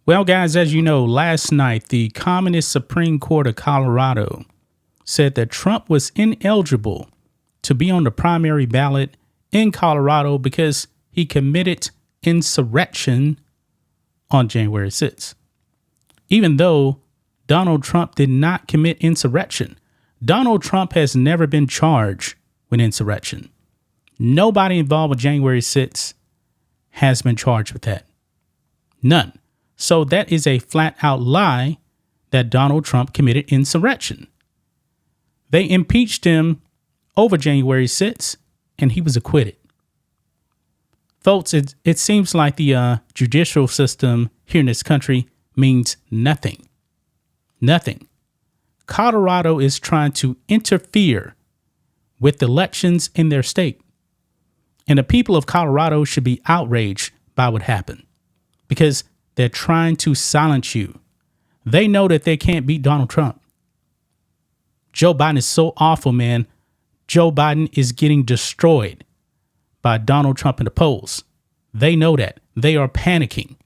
Well, guys, as you know, last night, the Communist Supreme Court of Colorado said that Trump was ineligible to be on the primary ballot in Colorado because he committed insurrection on January 6th. Even though Donald Trump did not commit insurrection, Donald Trump has never been charged with insurrection. Nobody involved with January 6th has been charged with that. None. So that is a flat out lie that Donald Trump committed insurrection. They impeached him over January 6th and he was acquitted. Folks, it seems like the judicial system here in this country means nothing. Nothing. Colorado is trying to interfere with elections in their state. And the people of Colorado should be outraged by what happened because they're trying to silence you. They know that they can't beat Donald Trump. Joe Biden is so awful, man. Joe Biden is getting destroyed by Donald Trump in the polls. They know that. They are panicking.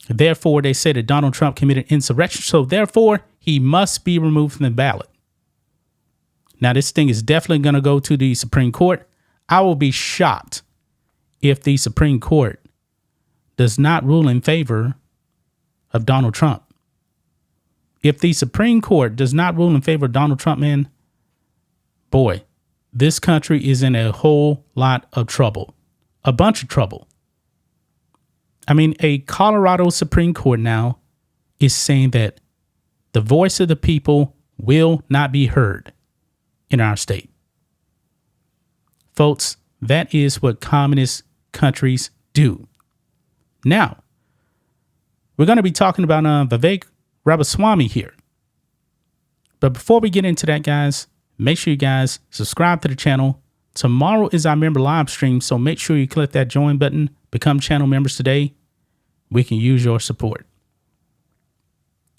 Therefore, they say that Donald Trump committed insurrection. So therefore, he must be removed from the ballot. Now, this thing is definitely going to go to the Supreme Court. I will be shocked if the Supreme Court does not rule in favor of Donald Trump. If the Supreme Court does not rule in favor of Donald Trump, man, boy, this country is in a whole lot of trouble, a bunch of trouble. I mean, a Colorado Supreme Court now is saying that the voice of the people will not be heard in our state. Folks, that is what communist countries do. Now, we're going to be talking about Vivek Ramaswamy here. But before we get into that, guys, make sure you guys subscribe to the channel. Tomorrow is our member live stream, so make sure you click that join button. Become channel members today. We can use your support.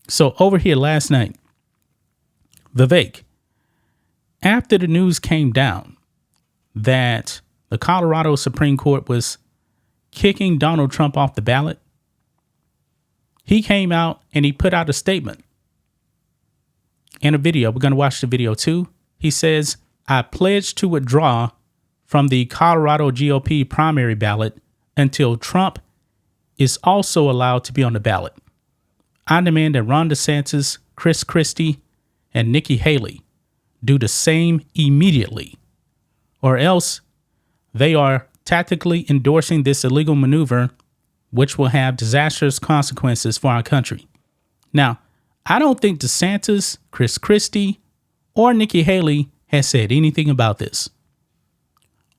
So over here last night, Vivek, after the news came down that the Colorado Supreme Court was kicking Donald Trump off the ballot, he came out and he put out a statement and a video. We're going to watch the video too. He says, "I pledge to withdraw from the Colorado GOP primary ballot until Trump is also allowed to be on the ballot. I demand that Ron DeSantis, Chris Christie, and Nikki Haley do the same immediately, or else they are tactically endorsing this illegal maneuver, which will have disastrous consequences for our country." Now, I don't think DeSantis, Chris Christie, or Nikki Haley has said anything about this.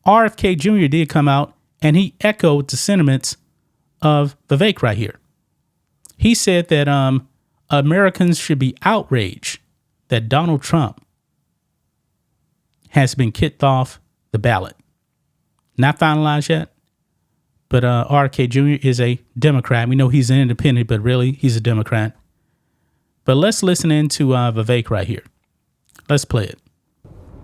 RFK Jr. did come out and he echoed the sentiments of Vivek right here. He said that Americans should be outraged that Donald Trump has been kicked off the ballot. Not finalized yet, but RFK Jr. is a Democrat. We know he's an independent, but really he's a Democrat. But let's listen into Vivek right here. Let's play it.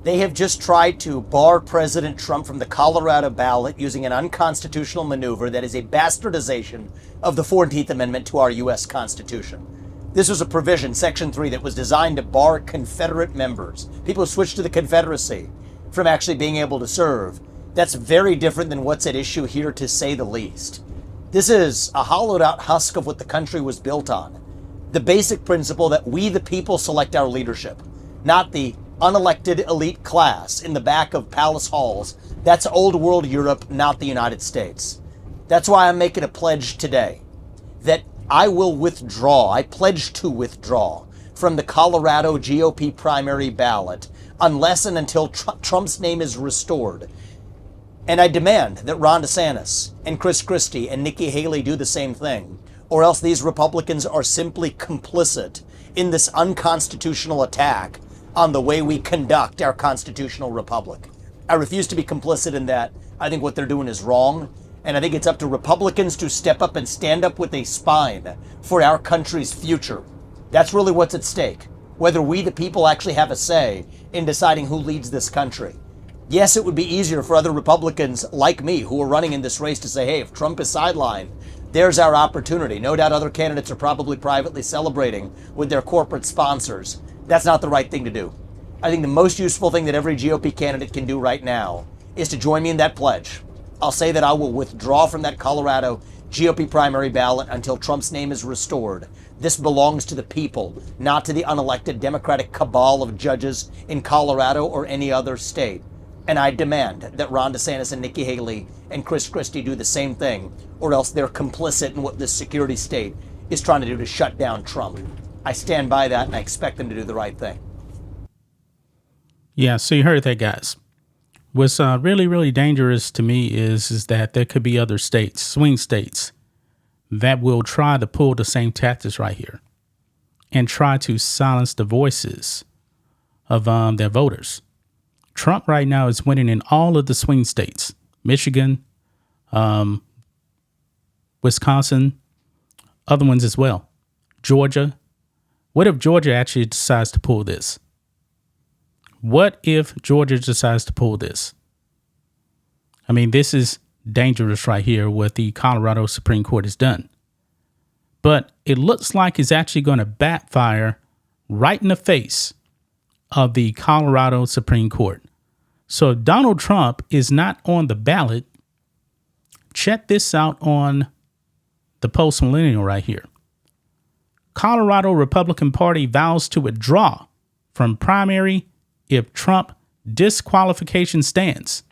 They have just tried to bar President Trump from the Colorado ballot using an unconstitutional maneuver that is a bastardization of the 14th Amendment to our U.S. Constitution. This was a provision, Section 3, that was designed to bar Confederate members, people who switched to the Confederacy, from actually being able to serve. That's very different than what's at issue here, to say the least. This is a hollowed out husk of what the country was built on. The basic principle that we, the people, select our leadership, not the unelected elite class in the back of palace halls. That's old world Europe, not the United States. That's why I'm making a pledge today that I will withdraw. I pledge to withdraw from the Colorado GOP primary ballot unless and until Trump's name is restored. And I demand that Ron DeSantis and Chris Christie and Nikki Haley do the same thing, or else these Republicans are simply complicit in this unconstitutional attack on the way we conduct our constitutional republic. I refuse to be complicit in that. I think what they're doing is wrong, and I think it's up to Republicans to step up and stand up with a spine for our country's future. That's really what's at stake, whether we, the people, actually have a say in deciding who leads this country. Yes, it would be easier for other Republicans like me who are running in this race to say, hey, if Trump is sidelined, There's our opportunity. No doubt other candidates are probably privately celebrating with their corporate sponsors. That's not the right thing to do. I think the most useful thing that every GOP candidate can do right now is to join me in that pledge. I'll say that I will withdraw from that Colorado GOP primary ballot until Trump's name is restored. This belongs to the people, not to the unelected Democratic cabal of judges in Colorado or any other state. And I demand that Ron DeSantis and Nikki Haley and Chris Christie do the same thing, or else they're complicit in what this security state is trying to do to shut down Trump. I stand by that, and I expect them to do the right thing. Yeah, so you heard that, guys. What's really, really dangerous to me is that there could be other states, swing states, that will try to pull the same tactics right here and try to silence the voices of their voters. Trump right now is winning in all of the swing states, Michigan, Wisconsin, other ones as well, Georgia. What if Georgia actually decides to pull this? What if Georgia decides to pull this? I mean, this is dangerous right here, what the Colorado Supreme Court has done. But it looks like it's actually going to backfire right in the face of the Colorado Supreme Court. So if Donald Trump is not on the ballot, check this out on the Post Millennial right here. Colorado Republican Party vows to withdraw from primary if Trump disqualification stands.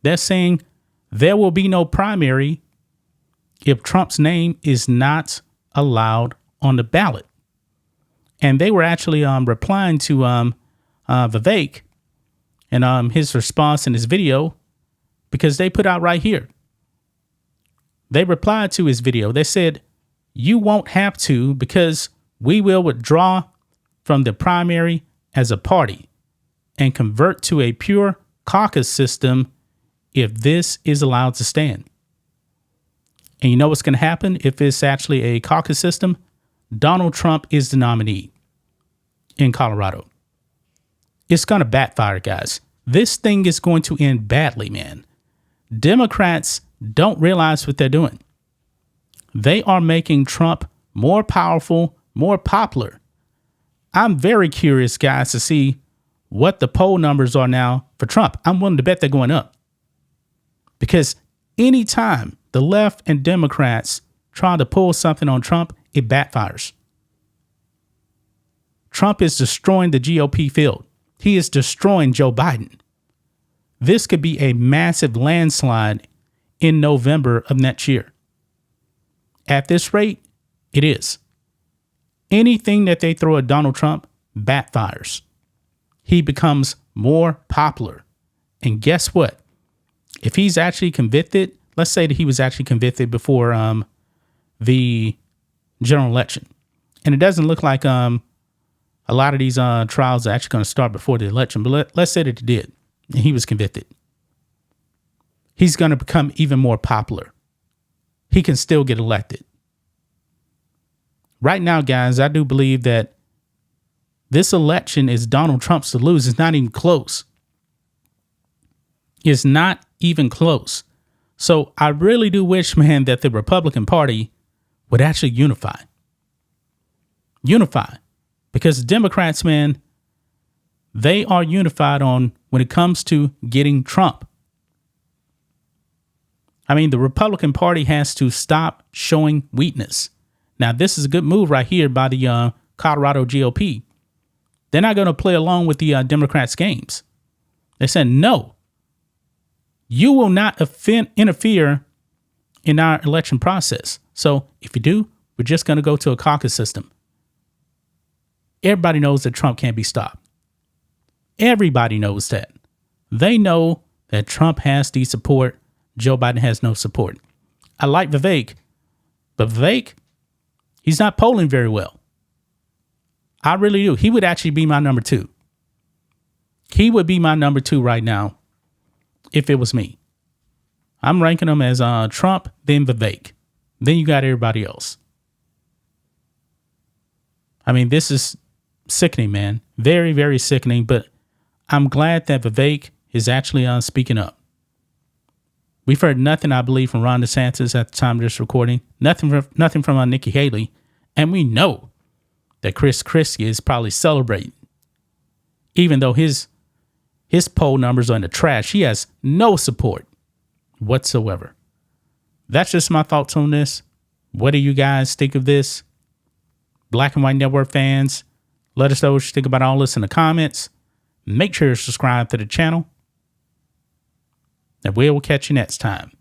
They're saying there will be no primary if Trump's name is not allowed on the ballot. And they were actually replying to Vivek and his response in his video, because they put out right here. They replied to his video. They said, "You won't have to, because we will withdraw from the primary as a party and convert to a pure caucus system if this is allowed to stand." And you know what's going to happen if it's actually a caucus system? Donald Trump is the nominee in Colorado. It's going to backfire, guys. This thing is going to end badly, man. Democrats don't realize what they're doing. They are making Trump more powerful, more popular. I'm very curious, guys, to see what the poll numbers are now for Trump. I'm willing to bet they're going up, because anytime the left and Democrats try to pull something on Trump, it backfires. Trump is destroying the GOP field. He is destroying Joe Biden. This could be a massive landslide in November of next year. At this rate, it is. Anything that they throw at Donald Trump backfires. He becomes more popular. And guess what? If he's actually convicted, let's say that he was actually convicted before the general election, and it doesn't look like a lot of these trials are actually going to start before the election, but let's say that he did, and he was convicted. He's going to become even more popular. He can still get elected. Right now, guys, I do believe that this election is Donald Trump's to lose. It's not even close. It's not even close. So I really do wish, man, that the Republican Party would actually unify. Unify. Because Democrats, man, they are unified on when it comes to getting Trump. I mean, the Republican Party has to stop showing weakness. Now, this is a good move right here by the Colorado GOP. They're not going to play along with the Democrats' games. They said, no, you will not interfere in our election process. So if you do, we're just going to go to a caucus system. Everybody knows that Trump can't be stopped. Everybody knows that. They know that Trump has the support. Joe Biden has no support. I like Vivek, but Vivek, he's not polling very well. I really do. He would actually be my number 2. He would be my number 2 right now if it was me. I'm ranking him as Trump, then Vivek. Then you got everybody else. I mean, this is sickening, man. Very, very sickening. But I'm glad that Vivek is actually speaking up. We've heard nothing, I believe, from Ron DeSantis at the time of this recording. Nothing from Nikki Haley. And we know that Chris Christie is probably celebrating. Even though his poll numbers are in the trash, he has no support whatsoever. That's just my thoughts on this. What do you guys think of this? Black and White Network fans, let us know what you think about all this in the comments. Make sure to subscribe to the channel. And we will catch you next time.